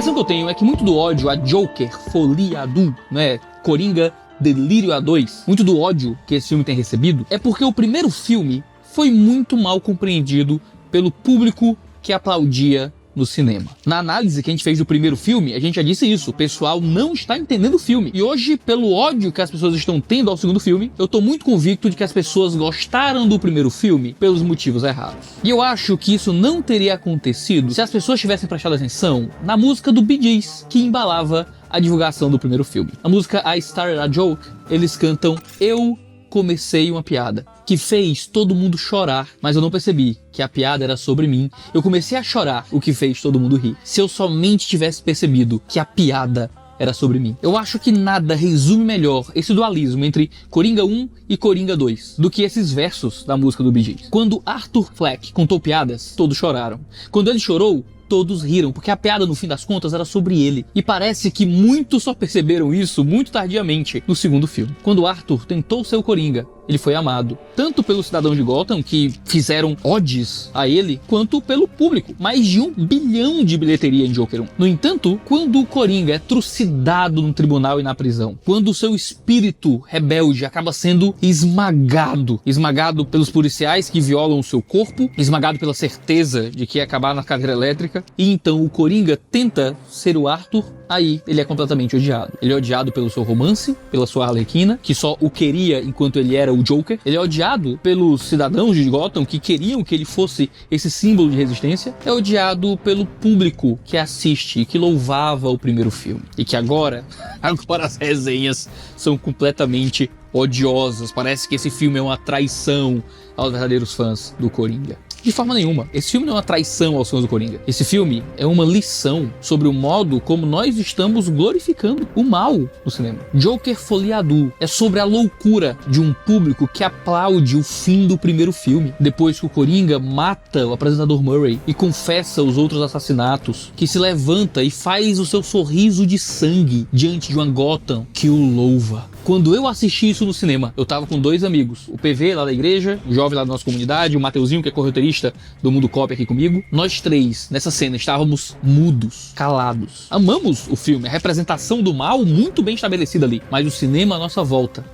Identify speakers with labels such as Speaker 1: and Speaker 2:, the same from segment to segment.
Speaker 1: impressão que eu tenho é que muito do ódio a Joker, Folia Adu, né, Coringa, Delírio A2, muito do ódio que esse filme tem recebido é porque o primeiro filme foi muito mal compreendido pelo público que aplaudia no cinema. Na análise que a gente fez do primeiro filme, a gente já disse isso, o pessoal não está entendendo o filme. E hoje, pelo ódio que as pessoas estão tendo ao segundo filme, eu tô muito convicto de que as pessoas gostaram do primeiro filme pelos motivos errados. E eu acho que isso não teria acontecido se as pessoas tivessem prestado atenção na música do Bee Gees, que embalava a divulgação do primeiro filme. A música I Started a Joke, eles cantam "Eu comecei uma piada", que fez todo mundo chorar, mas eu não percebi que a piada era sobre mim. Eu comecei a chorar, o que fez todo mundo rir. Se eu somente tivesse percebido que a piada era sobre mim. Eu acho que nada resume melhor esse dualismo entre Coringa 1 e Coringa 2 do que esses versos da música do Bee Gees. Quando Arthur Fleck contou piadas, todos choraram. Quando ele chorou, todos riram, porque a piada, no fim das contas, era sobre ele. E parece que muitos só perceberam isso muito tardiamente no segundo filme. Quando Arthur tentou ser o Coringa, ele foi amado, tanto pelos cidadãos de Gotham, que fizeram odes a ele, quanto pelo público. Mais de 1 bilhão de bilheteria em Joker 1. No entanto, quando o Coringa é trucidado no tribunal e na prisão, quando o seu espírito rebelde acaba sendo esmagado pelos policiais que violam o seu corpo, esmagado pela certeza de que ia acabar na cadeira elétrica, e então o Coringa tenta ser o Arthur, aí ele é completamente odiado. Ele é odiado pelo seu romance, pela sua Arlequina, que só o queria enquanto ele era o Joker. Ele é odiado pelos cidadãos de Gotham, que queriam que ele fosse esse símbolo de resistência. É odiado pelo público que assiste e que louvava o primeiro filme. E que agora as resenhas são completamente odiosas. Parece que esse filme é uma traição aos verdadeiros fãs do Coringa. De forma nenhuma. Esse filme não é uma traição aos fãs do Coringa. Esse filme é uma lição sobre o modo como nós estamos glorificando o mal no cinema. Joker Folia Adu é sobre a loucura de um público que aplaude o fim do primeiro filme, depois que o Coringa mata o apresentador Murray e confessa os outros assassinatos, que se levanta e faz o seu sorriso de sangue diante de uma Gotham que o louva. Quando eu assisti isso no cinema, eu tava com 2 amigos, o PV lá da igreja, o jovem lá da nossa comunidade, o Mateuzinho, que é corretorista do Mundo Cop aqui comigo. Nós 3, nessa cena, estávamos mudos, calados. Amamos o filme, a representação do mal muito bem estabelecida ali, mas o cinema à nossa volta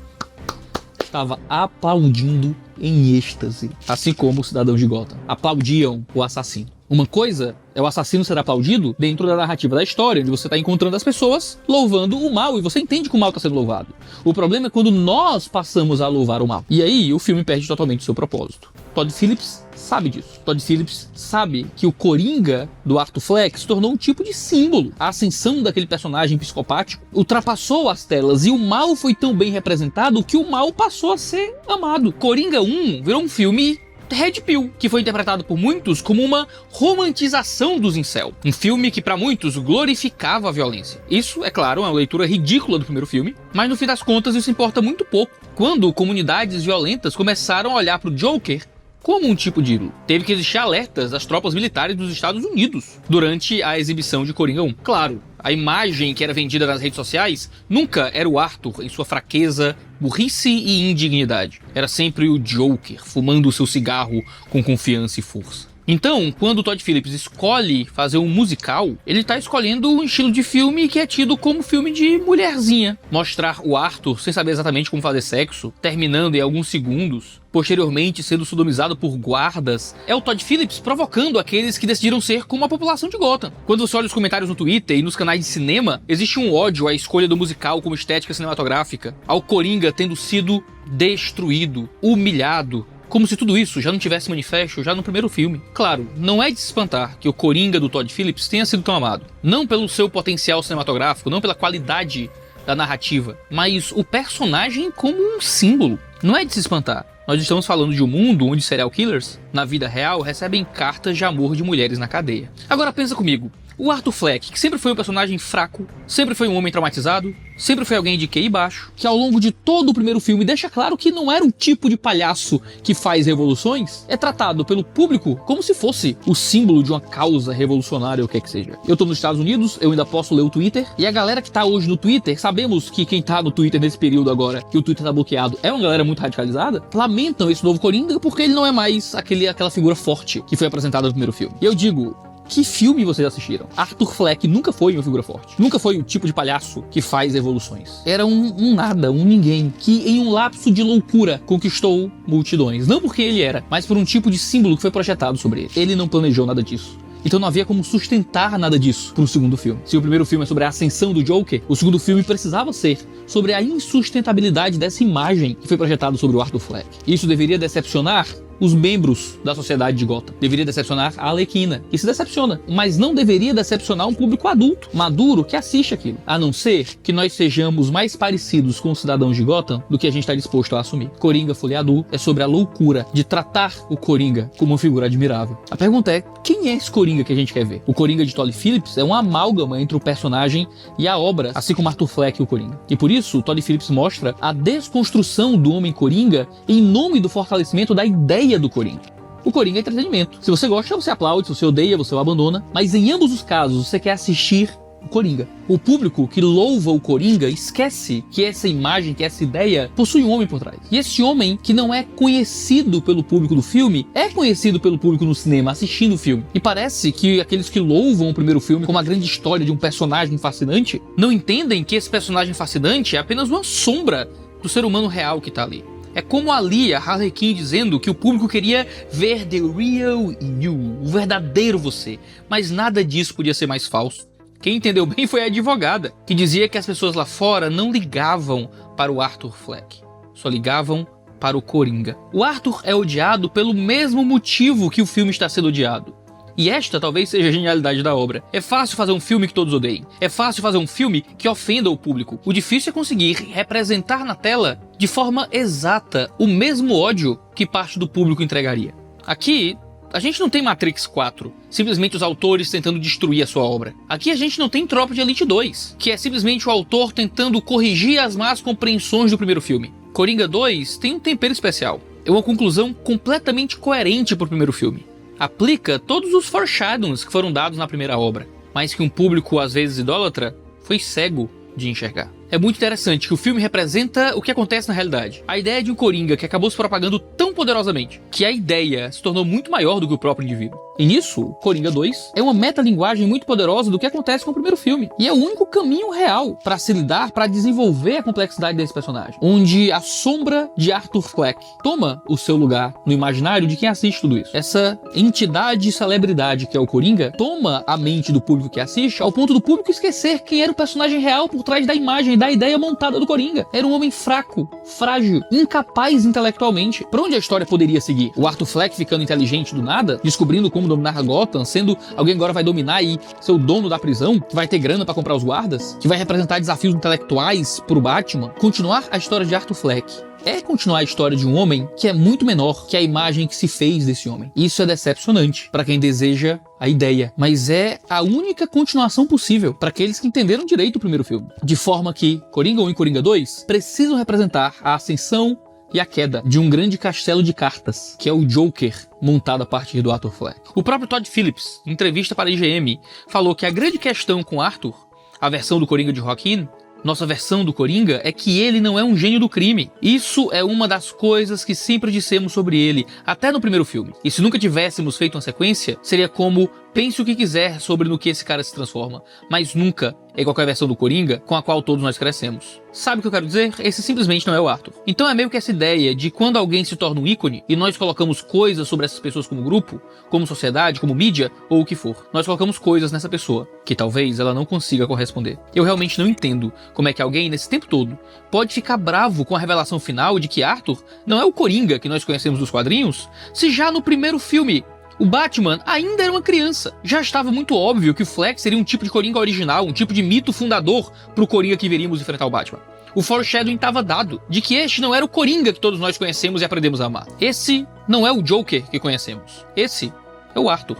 Speaker 1: estava aplaudindo em êxtase, assim como os cidadãos de Gotham aplaudiam o assassino. Uma coisa é o assassino ser aplaudido dentro da narrativa da história, onde você está encontrando as pessoas louvando o mal, e você entende que o mal está sendo louvado. O problema é quando nós passamos a louvar o mal. E aí o filme perde totalmente o seu propósito. Todd Phillips sabe disso. Todd Phillips sabe que o Coringa do Arthur Fleck se tornou um tipo de símbolo. A ascensão daquele personagem psicopático ultrapassou as telas, e o mal foi tão bem representado que o mal passou a ser amado. Coringa 1 virou um filme Red Pill, que foi interpretado por muitos como uma romantização dos incel. Um filme que para muitos glorificava a violência. Isso, é claro, é uma leitura ridícula do primeiro filme, mas no fim das contas isso importa muito pouco. Quando comunidades violentas começaram a olhar para o Joker como um tipo de ídolo, teve que existir alertas das tropas militares dos Estados Unidos durante a exibição de Coringa 1. Claro, a imagem que era vendida nas redes sociais nunca era o Arthur em sua fraqueza, burrice e indignidade. Era sempre o Joker, fumando o seu cigarro com confiança e força. Então, quando o Todd Phillips escolhe fazer um musical, ele está escolhendo um estilo de filme que é tido como filme de mulherzinha. Mostrar o Arthur sem saber exatamente como fazer sexo, terminando em alguns segundos, posteriormente sendo sodomizado por guardas, é o Todd Phillips provocando aqueles que decidiram ser como a população de Gotham. Quando você olha os comentários no Twitter e nos canais de cinema, existe um ódio à escolha do musical como estética cinematográfica, ao Coringa tendo sido destruído, humilhado, como se tudo isso já não tivesse manifesto já no primeiro filme. Claro, não é de se espantar que o Coringa do Todd Phillips tenha sido tão amado. Não pelo seu potencial cinematográfico, não pela qualidade da narrativa, mas o personagem como um símbolo. Não é de se espantar. Nós estamos falando de um mundo onde serial killers, na vida real, recebem cartas de amor de mulheres na cadeia. Agora pensa comigo. O Arthur Fleck, que sempre foi um personagem fraco, sempre foi um homem traumatizado, sempre foi alguém de QI baixo, que ao longo de todo o primeiro filme deixa claro que não era o tipo de palhaço que faz revoluções, é tratado pelo público como se fosse o símbolo de uma causa revolucionária ou o que seja. Eu tô nos Estados Unidos, eu ainda posso ler o Twitter, e a galera que tá hoje no Twitter, sabemos que quem tá no Twitter nesse período agora, que o Twitter tá bloqueado, é uma galera muito radicalizada, lamentam esse novo Coringa porque ele não é mais aquela figura forte que foi apresentada no primeiro filme. E eu digo, Que filme vocês assistiram? Arthur Fleck nunca foi uma figura forte. Nunca foi o tipo de palhaço que faz evoluções. Era um nada, um ninguém, que em um lapso de loucura conquistou multidões. Não porque ele era, mas por um tipo de símbolo que foi projetado sobre ele. Ele não planejou nada disso. Então não havia como sustentar nada disso para o segundo filme. Se o primeiro filme é sobre a ascensão do Joker, o segundo filme precisava ser sobre a insustentabilidade dessa imagem que foi projetada sobre o Arthur Fleck. Isso deveria decepcionar os membros da sociedade de Gotham. Deveria decepcionar a Arlequina, que se decepciona, mas não deveria decepcionar um público adulto, maduro, que assiste aquilo. A não ser que nós sejamos mais parecidos com os cidadãos de Gotham do que a gente está disposto a assumir. Coringa Foliado é sobre a loucura de tratar o Coringa como uma figura admirável. A pergunta é, quem é esse Coringa que a gente quer ver? O Coringa de Todd Phillips é uma amálgama entre o personagem e a obra, assim como Arthur Fleck e o Coringa. E por isso, o Todd Phillips mostra a desconstrução do Homem-Coringa em nome do fortalecimento da ideia do Coringa. O Coringa é entretenimento. Se você gosta, você aplaude. Se você odeia, você o abandona. Mas em ambos os casos, você quer assistir o Coringa. O público que louva o Coringa esquece que essa imagem, que essa ideia possui um homem por trás. E esse homem, que não é conhecido pelo público do filme, é conhecido pelo público no cinema, assistindo o filme. E parece que aqueles que louvam o primeiro filme como a grande história de um personagem fascinante, não entendem que esse personagem fascinante é apenas uma sombra do ser humano real que está ali. É como ali a Harley Quinn dizendo que o público queria ver the real you, o verdadeiro você, mas nada disso podia ser mais falso. Quem entendeu bem foi a advogada, que dizia que as pessoas lá fora não ligavam para o Arthur Fleck, só ligavam para o Coringa. O Arthur é odiado pelo mesmo motivo que o filme está sendo odiado. E esta talvez seja a genialidade da obra. É fácil fazer um filme que todos odeiem. É fácil fazer um filme que ofenda o público. O difícil é conseguir representar na tela, de forma exata, o mesmo ódio que parte do público entregaria. Aqui, a gente não tem Matrix 4, simplesmente os autores tentando destruir a sua obra. Aqui a gente não tem Tropa de Elite 2, que é simplesmente o autor tentando corrigir as más compreensões do primeiro filme. Coringa 2 tem um tempero especial. É uma conclusão completamente coerente para o primeiro filme. Aplica todos os foreshadowings que foram dados na primeira obra, mas que um público às vezes idólatra foi cego de enxergar. É muito interessante que o filme representa o que acontece na realidade. A ideia de um Coringa que acabou se propagando tão poderosamente que a ideia se tornou muito maior do que o próprio indivíduo. E nisso, Coringa 2 é uma metalinguagem muito poderosa do que acontece com o primeiro filme. E é o único caminho real para se lidar, para desenvolver a complexidade desse personagem. Onde a sombra de Arthur Fleck toma o seu lugar no imaginário de quem assiste tudo isso. Essa entidade e celebridade que é o Coringa toma a mente do público que assiste ao ponto do público esquecer quem era o personagem real por trás da imagem, da ideia montada do Coringa. Era um homem fraco, frágil, incapaz intelectualmente. Pra onde a história poderia seguir? O Arthur Fleck ficando inteligente do nada, descobrindo como dominar Gotham, sendo alguém agora vai dominar e ser o dono da prisão, que vai ter grana pra comprar os guardas, que vai representar desafios intelectuais pro Batman. Continuar a história de Arthur Fleck é continuar a história de um homem que é muito menor que a imagem que se fez desse homem. Isso é decepcionante para quem deseja a ideia, mas é a única continuação possível para aqueles que entenderam direito o primeiro filme. De forma que Coringa 1 e Coringa 2 precisam representar a ascensão e a queda de um grande castelo de cartas, que é o Joker, montado a partir do Arthur Fleck. O próprio Todd Phillips, em entrevista para a IGM, falou que a grande questão com Arthur, a versão do Coringa de Joaquin, nossa versão do Coringa, é que ele não é um gênio do crime. Isso é uma das coisas que sempre dissemos sobre ele, até no primeiro filme. E se nunca tivéssemos feito uma sequência, seria como pense o que quiser sobre no que esse cara se transforma, mas nunca é igual a versão do Coringa com a qual todos nós crescemos. Sabe o que eu quero dizer? Esse simplesmente não é o Arthur. Então é meio que essa ideia de quando alguém se torna um ícone e nós colocamos coisas sobre essas pessoas como grupo, como sociedade, como mídia ou o que for. Nós colocamos coisas nessa pessoa que talvez ela não consiga corresponder. Eu realmente não entendo como é que alguém nesse tempo todo pode ficar bravo com a revelação final de que Arthur não é o Coringa que nós conhecemos dos quadrinhos, se já no primeiro filme o Batman ainda era uma criança. Já estava muito óbvio que o Fleck seria um tipo de Coringa original, um tipo de mito fundador pro Coringa que veríamos enfrentar o Batman. O foreshadowing estava dado, de que este não era o Coringa que todos nós conhecemos e aprendemos a amar. Esse não é o Joker que conhecemos. Esse é o Arthur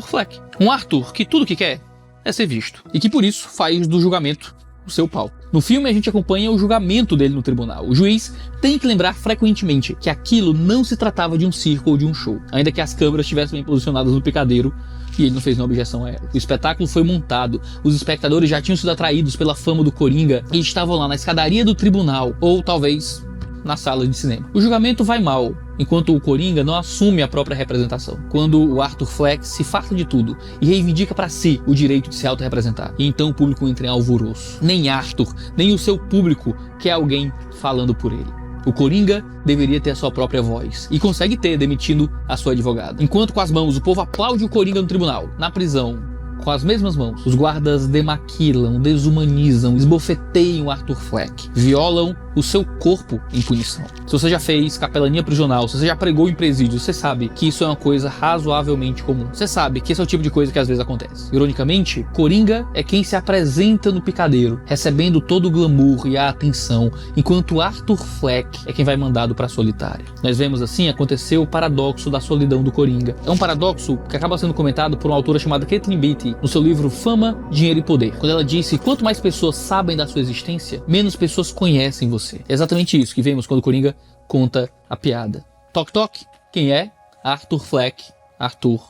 Speaker 1: Fleck. Um Arthur que tudo que quer é ser visto. E que por isso faz do julgamento o seu pau. No filme a gente acompanha o julgamento dele no tribunal. O juiz tem que lembrar frequentemente que aquilo não se tratava de um circo ou de um show, ainda que as câmeras estivessem bem posicionadas no picadeiro e ele não fez nenhuma objeção a ela. O espetáculo foi montado, os espectadores já tinham sido atraídos pela fama do Coringa e estavam lá na escadaria do tribunal, ou talvez na sala de cinema. O julgamento vai mal, enquanto o Coringa não assume a própria representação. Quando o Arthur Fleck se farta de tudo e reivindica para si o direito de se autorrepresentar. E então o público entra em alvoroço. Nem Arthur, nem o seu público quer alguém falando por ele. O Coringa deveria ter a sua própria voz, e consegue ter, demitindo a sua advogada. Enquanto com as mãos o povo aplaude o Coringa no tribunal, na prisão, com as mesmas mãos, os guardas demaquilam, desumanizam, esbofeteiam Arthur Fleck, violam o seu corpo em punição. Se você já fez capelania prisional, se você já pregou em presídio, você sabe que isso é uma coisa razoavelmente comum. Você sabe que esse é o tipo de coisa que às vezes acontece. Ironicamente, Coringa é quem se apresenta no picadeiro, recebendo todo o glamour e a atenção, enquanto Arthur Fleck é quem vai mandado para a solitária. Nós vemos assim acontecer o paradoxo da solidão do Coringa. É um paradoxo que acaba sendo comentado por uma autora chamada Caitlin Beatty no seu livro Fama, Dinheiro e Poder, quando ela disse: quanto mais pessoas sabem da sua existência, menos pessoas conhecem você. É exatamente isso que vemos quando o Coringa conta a piada. Toque, toque. Quem é? Arthur Fleck. Arthur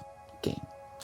Speaker 1: quem?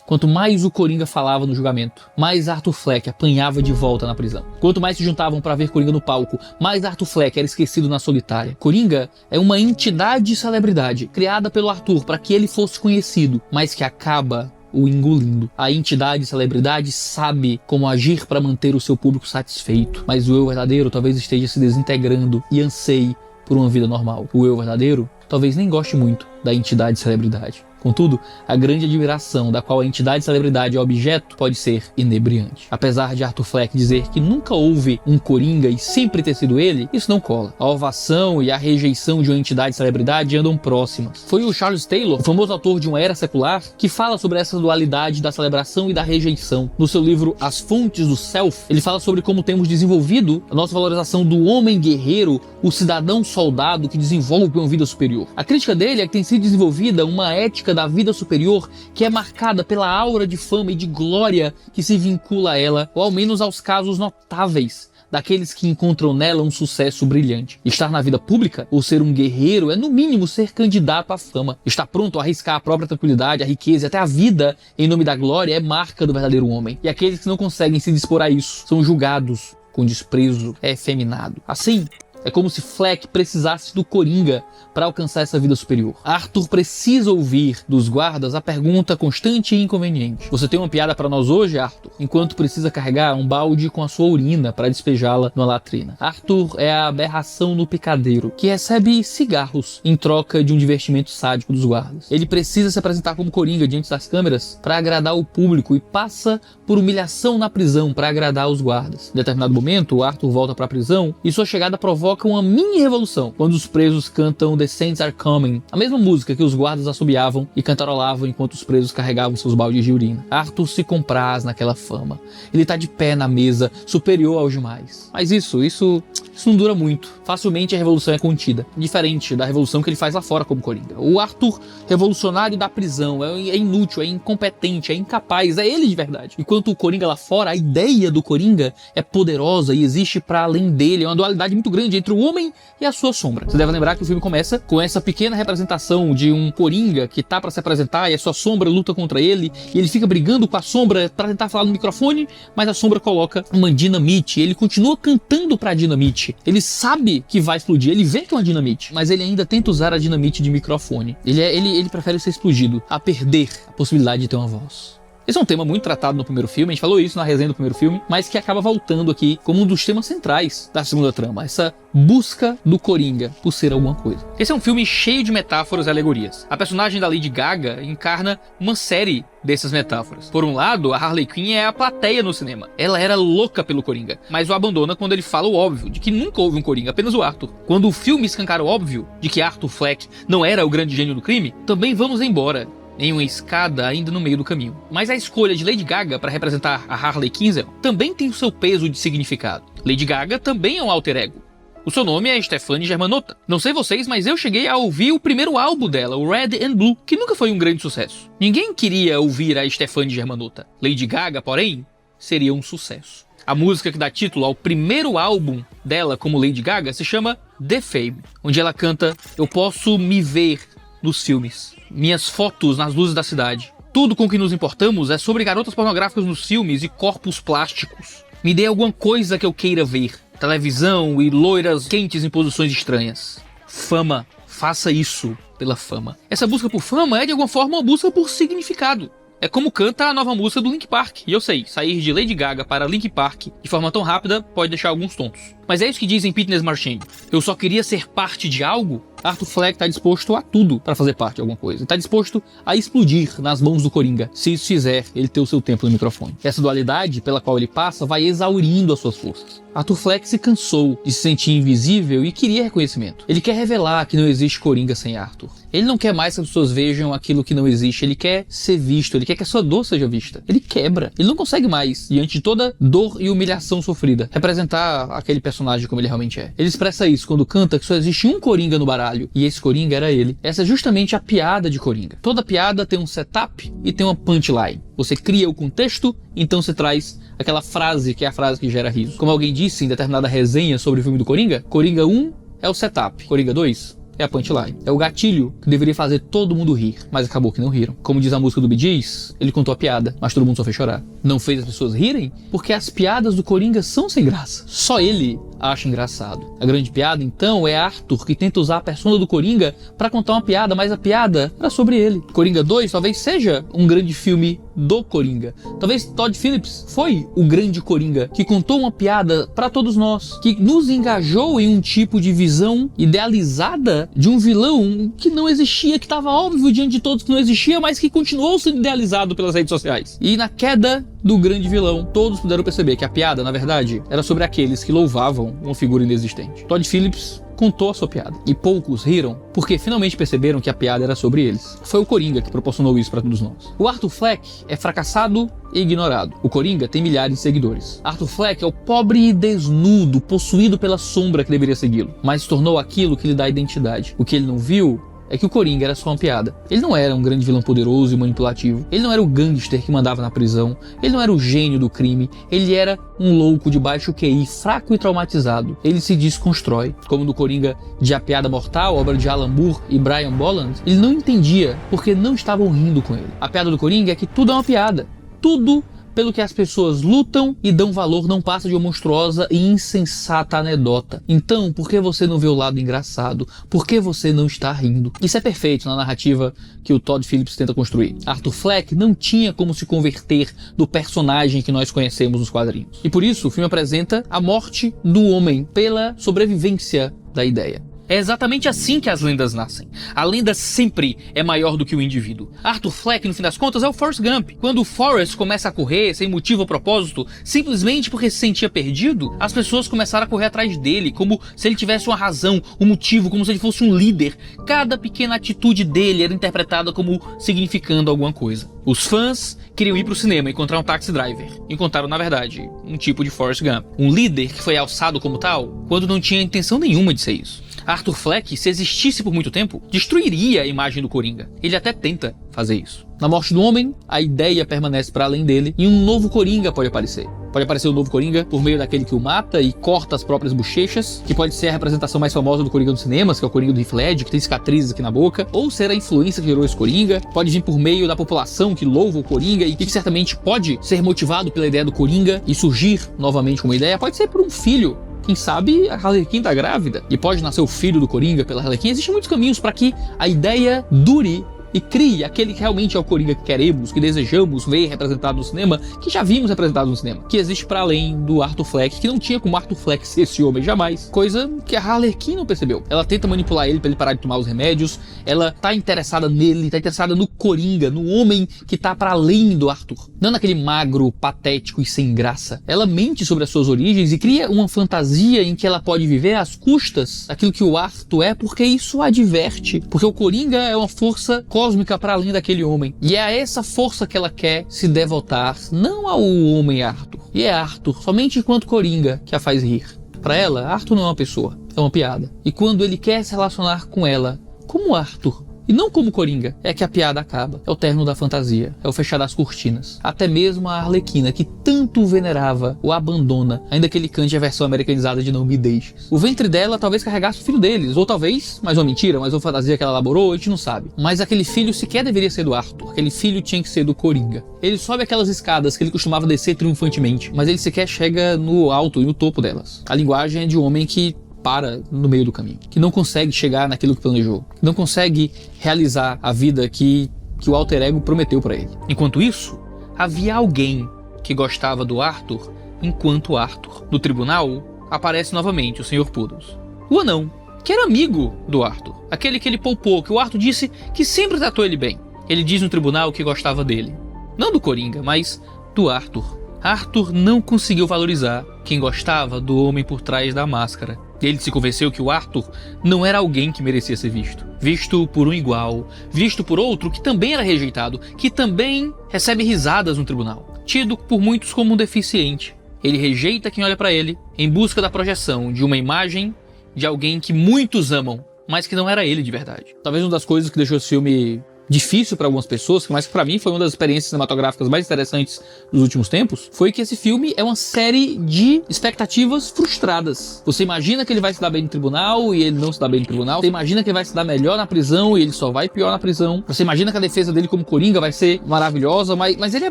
Speaker 1: Quanto mais o Coringa falava no julgamento, mais Arthur Fleck apanhava de volta na prisão. Quanto mais se juntavam para ver Coringa no palco, mais Arthur Fleck era esquecido na solitária. Coringa é uma entidade celebridade criada pelo Arthur para que ele fosse conhecido, mas que acaba o engolindo. A entidade celebridade sabe como agir para manter o seu público satisfeito, mas o eu verdadeiro talvez esteja se desintegrando e anseie por uma vida normal. O eu verdadeiro talvez nem goste muito da entidade celebridade. Contudo, a grande admiração da qual a entidade celebridade é objeto pode ser inebriante. Apesar de Arthur Fleck dizer que nunca houve um Coringa e sempre ter sido ele, isso não cola. A ovação e a rejeição de uma entidade celebridade andam próximas. Foi o Charles Taylor, o famoso autor de Uma Era Secular, que fala sobre essa dualidade da celebração e da rejeição. No seu livro As Fontes do Self, ele fala sobre como temos desenvolvido a nossa valorização do homem guerreiro, o cidadão soldado que desenvolve uma vida superior. A crítica dele é que tem sido desenvolvida uma ética da vida superior que é marcada pela aura de fama e de glória que se vincula a ela, ou ao menos aos casos notáveis daqueles que encontram nela um sucesso brilhante. Estar na vida pública, ou ser um guerreiro, é no mínimo ser candidato à fama. Estar pronto a arriscar a própria tranquilidade, a riqueza e até a vida em nome da glória é marca do verdadeiro homem. E aqueles que não conseguem se dispor a isso são julgados com desprezo, é efeminado. Assim, é como se Fleck precisasse do Coringa para alcançar essa vida superior. Arthur precisa ouvir dos guardas a pergunta constante e inconveniente: você tem uma piada para nós hoje, Arthur? Enquanto precisa carregar um balde com a sua urina para despejá-la numa latrina. Arthur é a aberração no picadeiro, que recebe cigarros em troca de um divertimento sádico dos guardas. Ele precisa se apresentar como Coringa diante das câmeras para agradar o público e passa por humilhação na prisão para agradar os guardas. Em determinado momento, o Arthur volta para a prisão e sua chegada provoca uma mini revolução, quando os presos cantam The Saints Are Coming, a mesma música que os guardas assobiavam e cantarolavam enquanto os presos carregavam seus baldes de urina. Arthur se compraz naquela fama. Ele tá de pé na mesa, superior aos demais. Mas isso não dura muito. Facilmente a revolução é contida, diferente da revolução que ele faz lá fora como Coringa. O Arthur revolucionário da prisão é inútil, é incompetente, é incapaz, é ele de verdade. Enquanto o Coringa lá fora, a ideia do Coringa é poderosa e existe para além dele, é uma dualidade muito grande entre o homem e a sua sombra. Você deve lembrar que o filme começa com essa pequena representação de um Coringa que tá para se apresentar e a sua sombra luta contra ele e ele fica brigando com a sombra para tentar falar no microfone, mas a sombra coloca uma dinamite e ele continua cantando pra dinamite. Ele sabe que vai explodir, ele vê que é uma dinamite, mas ele ainda tenta usar a dinamite de microfone. Ele prefere ser explodido a perder a possibilidade de ter uma voz. Esse é um tema muito tratado no primeiro filme, a gente falou isso na resenha do primeiro filme, mas que acaba voltando aqui como um dos temas centrais da segunda trama, essa busca do Coringa por ser alguma coisa. Esse é um filme cheio de metáforas e alegorias. A personagem da Lady Gaga encarna uma série dessas metáforas. Por um lado, a Harley Quinn é a plateia no cinema. Ela era louca pelo Coringa, mas o abandona quando ele fala o óbvio, de que nunca houve um Coringa, apenas o Arthur. Quando o filme escancara o óbvio, de que Arthur Fleck não era o grande gênio do crime, também vamos embora em uma escada ainda no meio do caminho. Mas a escolha de Lady Gaga para representar a Harley Quinn também tem o seu peso de significado. Lady Gaga também é um alter ego. O seu nome é Stefani Germanotta. Não sei vocês, mas eu cheguei a ouvir o primeiro álbum dela, o Red and Blue, que nunca foi um grande sucesso. Ninguém queria ouvir a Stefani Germanotta. Lady Gaga, porém, seria um sucesso. A música que dá título ao primeiro álbum dela como Lady Gaga se chama The Fame, onde ela canta: eu posso me ver nos filmes, minhas fotos nas luzes da cidade. Tudo com que nos importamos é sobre garotas pornográficas nos filmes e corpos plásticos. Me dê alguma coisa que eu queira ver. Televisão e loiras quentes em posições estranhas. Fama, faça isso pela fama. Essa busca por fama é de alguma forma uma busca por significado. É como canta a nova música do Linkin Park. E eu sei, sair de Lady Gaga para Linkin Park de forma tão rápida pode deixar alguns tontos. Mas é isso que diz em Fitness Machine. Eu só queria ser parte de algo. Arthur Fleck está disposto a tudo para fazer parte de alguma coisa. Está disposto a explodir nas mãos do Coringa, se isso fizer ele ter o seu tempo no microfone. Essa dualidade pela qual ele passa vai exaurindo as suas forças. Arthur Fleck se cansou de se sentir invisível e queria reconhecimento. Ele quer revelar que não existe Coringa sem Arthur. Ele não quer mais que as pessoas vejam aquilo que não existe. Ele quer ser visto, ele quer que a sua dor seja vista. Ele quebra. Ele não consegue mais, diante de toda dor e humilhação sofrida, representar aquele personagem como ele realmente é. Ele expressa isso quando canta que só existe um Coringa no baralho, e esse Coringa era ele. Essa é justamente a piada de Coringa. Toda piada tem um setup e tem uma punchline. Você cria o contexto, então você traz aquela frase que é a frase que gera riso. Como alguém disse em determinada resenha sobre o filme do Coringa, Coringa 1 é o setup, Coringa 2 é a punchline. É o gatilho que deveria fazer todo mundo rir, mas acabou que não riram. Como diz a música do Bee Gees, ele contou a piada, mas todo mundo só fez chorar. Não fez as pessoas rirem porque as piadas do Coringa são sem graça. Só ele acha engraçado. A grande piada, então, é Arthur, que tenta usar a persona do Coringa para contar uma piada, mas a piada era sobre ele. Coringa 2 talvez seja um grande filme do Coringa. Talvez Todd Phillips foi o grande Coringa que contou uma piada para todos nós, que nos engajou em um tipo de visão idealizada de um vilão que não existia, que estava óbvio diante de todos que não existia, mas que continuou sendo idealizado pelas redes sociais. E na queda do grande vilão, todos puderam perceber que a piada, na verdade, era sobre aqueles que louvavam uma figura inexistente. Todd Phillips contou a sua piada, e poucos riram porque finalmente perceberam que a piada era sobre eles. Foi o Coringa que proporcionou isso para todos nós. O Arthur Fleck é fracassado e ignorado. O Coringa tem milhares de seguidores. Arthur Fleck é o pobre e desnudo, possuído pela sombra que deveria segui-lo, mas se tornou aquilo que lhe dá identidade. O que ele não viu é que o Coringa era só uma piada. Ele não era um grande vilão poderoso e manipulativo. Ele não era o gangster que mandava na prisão. Ele não era o gênio do crime. Ele era um louco de baixo QI, fraco e traumatizado. Ele se desconstrói. Como no Coringa de A Piada Mortal, obra de Alan Moore e Brian Bolland, ele não entendia porque não estavam rindo com ele. A piada do Coringa é que tudo é uma piada. Tudo pelo que as pessoas lutam e dão valor não passa de uma monstruosa e insensata anedota. Então, por que você não vê o lado engraçado? Por que você não está rindo? Isso é perfeito na narrativa que o Todd Phillips tenta construir. Arthur Fleck não tinha como se converter do personagem que nós conhecemos nos quadrinhos. E por isso, o filme apresenta a morte do homem pela sobrevivência da ideia. É exatamente assim que as lendas nascem. A lenda sempre é maior do que o indivíduo. Arthur Fleck, no fim das contas, é o Forrest Gump. Quando o Forrest começa a correr sem motivo ou propósito, simplesmente porque se sentia perdido, as pessoas começaram a correr atrás dele, como se ele tivesse uma razão, um motivo, como se ele fosse um líder. Cada pequena atitude dele era interpretada como significando alguma coisa. Os fãs queriam ir para o cinema e encontrar um taxi driver. Encontraram, na verdade, um tipo de Forrest Gump. Um líder que foi alçado como tal, quando não tinha intenção nenhuma de ser isso. Arthur Fleck, se existisse por muito tempo, destruiria a imagem do Coringa. Ele até tenta fazer isso. Na morte do homem, a ideia permanece para além dele e um novo Coringa pode aparecer. Pode aparecer o novo Coringa por meio daquele que o mata e corta as próprias bochechas, que pode ser a representação mais famosa do Coringa nos cinemas, que é o Coringa do Heath Ledger, que tem cicatrizes aqui na boca, ou ser a influência que gerou esse Coringa. Pode vir por meio da população que louva o Coringa e que certamente pode ser motivado pela ideia do Coringa e surgir novamente como ideia. Pode ser por um filho. Quem sabe a Harlequin tá grávida e pode nascer o filho do Coringa pela Harlequin. Existem muitos caminhos para que a ideia dure e crie aquele que realmente é o Coringa que queremos, que desejamos ver representado no cinema, que já vimos representado no cinema, que existe para além do Arthur Fleck, que não tinha como Arthur Fleck ser esse homem jamais, coisa que a Harlequin não percebeu. Ela tenta manipular ele para ele parar de tomar os remédios, ela tá interessada nele, tá interessada no Coringa, no homem que tá para além do Arthur, não naquele magro, patético e sem graça. Ela mente sobre as suas origens e cria uma fantasia em que ela pode viver às custas daquilo que o Arthur é, porque isso a diverte, porque o Coringa é uma força cósmica para além daquele homem. E é a essa força que ela quer se devotar, não ao homem Arthur. E é Arthur, somente enquanto Coringa, que a faz rir. Para ela, Arthur não é uma pessoa, é uma piada. E quando ele quer se relacionar com ela, como Arthur, e não como Coringa, é que a piada acaba. É o término da fantasia, é o fechar das cortinas. Até mesmo a Arlequina, que tanto o venerava, o abandona, ainda que ele cante a versão americanizada de Não Me Deixes. O ventre dela talvez carregasse o filho deles, ou talvez, mais uma mentira, mais uma fantasia que ela elaborou, a gente não sabe. Mas aquele filho sequer deveria ser do Arthur, aquele filho tinha que ser do Coringa. Ele sobe aquelas escadas que ele costumava descer triunfantemente, mas ele sequer chega no alto e no topo delas. A linguagem é de um homem que para no meio do caminho, que não consegue chegar naquilo que planejou, que não consegue realizar a vida que o alter ego prometeu para ele. Enquanto isso, havia alguém que gostava do Arthur enquanto Arthur. No tribunal, aparece novamente o Sr. Poodles. O anão, que era amigo do Arthur, aquele que ele poupou, que o Arthur disse que sempre tratou ele bem. Ele diz no tribunal que gostava dele. Não do Coringa, mas do Arthur. Arthur não conseguiu valorizar quem gostava do homem por trás da máscara. Ele se convenceu que o Arthur não era alguém que merecia ser visto. Visto por um igual, visto por outro que também era rejeitado, que também recebe risadas no tribunal. Tido por muitos como um deficiente. Ele rejeita quem olha para ele em busca da projeção de uma imagem de alguém que muitos amam, mas que não era ele de verdade. Talvez uma das coisas que deixou esse filme difícil para algumas pessoas, mas que para mim foi uma das experiências cinematográficas mais interessantes dos últimos tempos, foi que esse filme é uma série de expectativas frustradas. Você imagina que ele vai se dar bem no tribunal e ele não se dá bem no tribunal. Você imagina que ele vai se dar melhor na prisão e ele só vai pior na prisão. Você imagina que a defesa dele como Coringa vai ser maravilhosa, mas ele é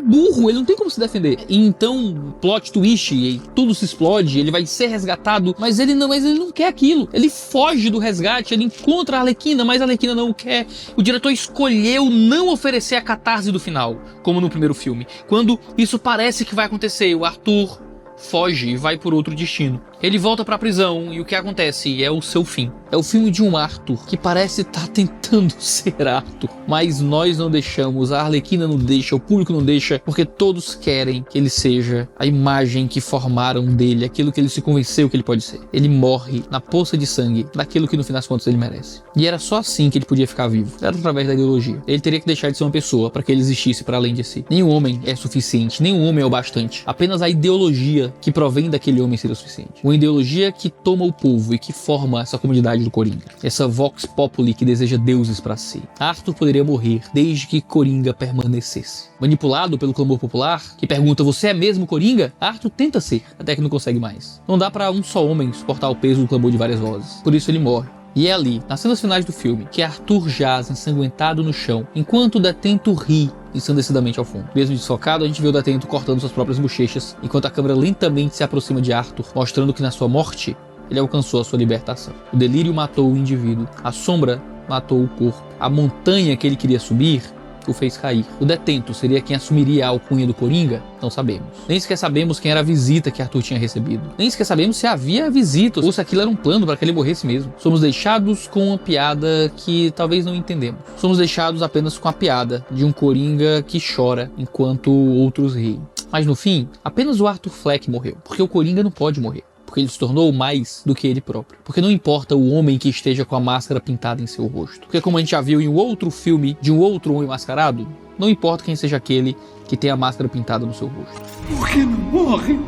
Speaker 1: burro, ele não tem como se defender. E então, plot twist, e tudo se explode, ele vai ser resgatado, mas ele não quer aquilo. Ele foge do resgate, ele encontra a Arlequina, mas a Arlequina não o quer. O diretor escolheu não oferecer a catarse do final, como no primeiro filme. Quando isso parece que vai acontecer, o Arthur foge e vai por outro destino. Ele volta pra prisão e o que acontece é o seu fim. É o filme de um Arthur que parece estar tentando ser Arthur, mas nós não deixamos, a Arlequina não deixa, o público não deixa, porque todos querem que ele seja a imagem que formaram dele, aquilo que ele se convenceu que ele pode ser. Ele morre na poça de sangue daquilo que no fim das contas ele merece. E era só assim que ele podia ficar vivo. Era através da ideologia. Ele teria que deixar de ser uma pessoa para que ele existisse para além de si. Nenhum homem é suficiente, nenhum homem é o bastante. Apenas a ideologia que provém daquele homem seria o suficiente. Uma ideologia que toma o povo e que forma essa comunidade do Coringa. Essa vox populi que deseja deuses para si. Arthur poderia morrer desde que Coringa permanecesse. Manipulado pelo clamor popular, que pergunta: você é mesmo Coringa? Arthur tenta ser, até que não consegue mais. Não dá para um só homem suportar o peso do clamor de várias vozes. Por isso ele morre. E é ali, nas cenas finais do filme, que Arthur jaz ensanguentado no chão, enquanto o detento ri ensandecidamente ao fundo. Mesmo desfocado, a gente vê o detento cortando suas próprias bochechas, enquanto a câmera lentamente se aproxima de Arthur, mostrando que na sua morte, ele alcançou a sua libertação. O delírio matou o indivíduo, a sombra matou o corpo, a montanha que ele queria subir o fez cair. O detento seria quem assumiria a alcunha do Coringa? Não sabemos. Nem sequer sabemos quem era a visita que Arthur tinha recebido. Nem sequer sabemos se havia visita ou se aquilo era um plano para que ele morresse mesmo. Somos deixados com uma piada que talvez não entendemos. Somos deixados apenas com a piada de um Coringa que chora enquanto outros riem. Mas no fim, apenas o Arthur Fleck morreu, porque o Coringa não pode morrer. Porque ele se tornou mais do que ele próprio. Porque não importa o homem que esteja com a máscara pintada em seu rosto. Porque como a gente já viu em um outro filme de um outro homem mascarado, não importa quem seja aquele que tem a máscara pintada no seu rosto.
Speaker 2: Por que não morre?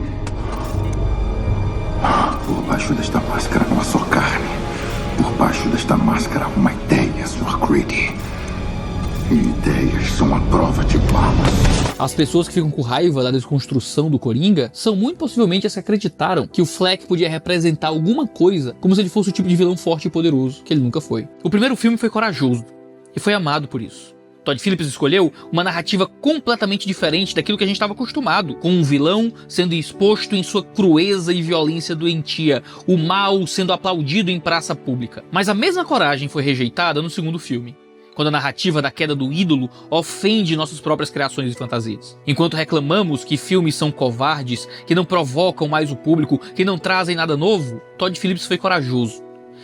Speaker 2: Por baixo desta máscara não há só carne. Por baixo desta máscara há uma ideia, Sr. Creedy. E ideias são a prova de balas.
Speaker 1: As pessoas que ficam com raiva da desconstrução do Coringa são muito possivelmente as que acreditaram que o Fleck podia representar alguma coisa como se ele fosse o tipo de vilão forte e poderoso que ele nunca foi. O primeiro filme foi corajoso e foi amado por isso. Todd Phillips escolheu uma narrativa completamente diferente daquilo que a gente estava acostumado, com um vilão sendo exposto em sua crueza e violência doentia, o mal sendo aplaudido em praça pública. Mas a mesma coragem foi rejeitada no segundo filme, quando a narrativa da queda do ídolo ofende nossas próprias criações e fantasias. Enquanto reclamamos que filmes são covardes, que não provocam mais o público, que não trazem nada novo, Todd Phillips foi corajoso.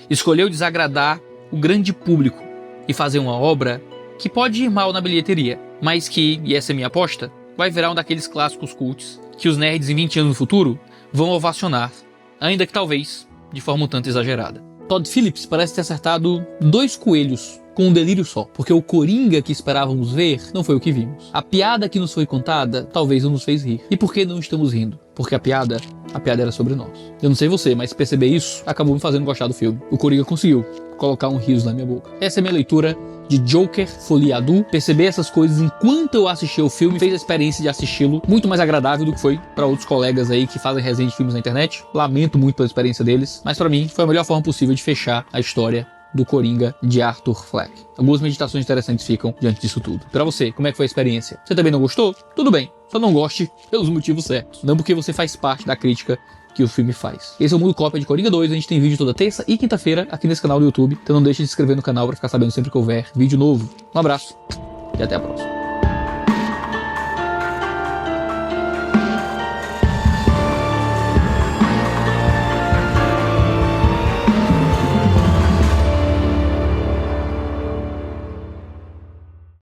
Speaker 1: Escolheu desagradar o grande público e fazer uma obra que pode ir mal na bilheteria, mas que, e essa é minha aposta, vai virar um daqueles clássicos cults que os nerds em 20 anos no futuro vão ovacionar, ainda que talvez de forma um tanto exagerada. Todd Phillips parece ter acertado 2 coelhos com um delírio só, porque o Coringa que esperávamos ver não foi o que vimos. A piada que nos foi contada talvez não nos fez rir. E por que não estamos rindo? Porque a piada era sobre nós. Eu não sei você, mas perceber isso acabou me fazendo gostar do filme. O Coringa conseguiu colocar um riso na minha boca. Essa é a minha leitura de Joker, Folie à Deux. Perceber essas coisas enquanto eu assisti o filme fez a experiência de assisti-lo muito mais agradável do que foi para outros colegas aí que fazem resenha de filmes na internet. Lamento muito pela experiência deles, mas para mim foi a melhor forma possível de fechar a história do Coringa de Arthur Fleck. Algumas meditações interessantes ficam diante disso tudo. Pra você, como é que foi a experiência? Você também não gostou? Tudo bem, só não goste pelos motivos certos. Não porque você faz parte da crítica que o filme faz. Esse é o Mundo Cópia de Coringa 2, a gente tem vídeo toda terça e quinta-feira aqui nesse canal do YouTube, então não deixe de se inscrever no canal para ficar sabendo sempre que houver vídeo novo. Um abraço e até a próxima.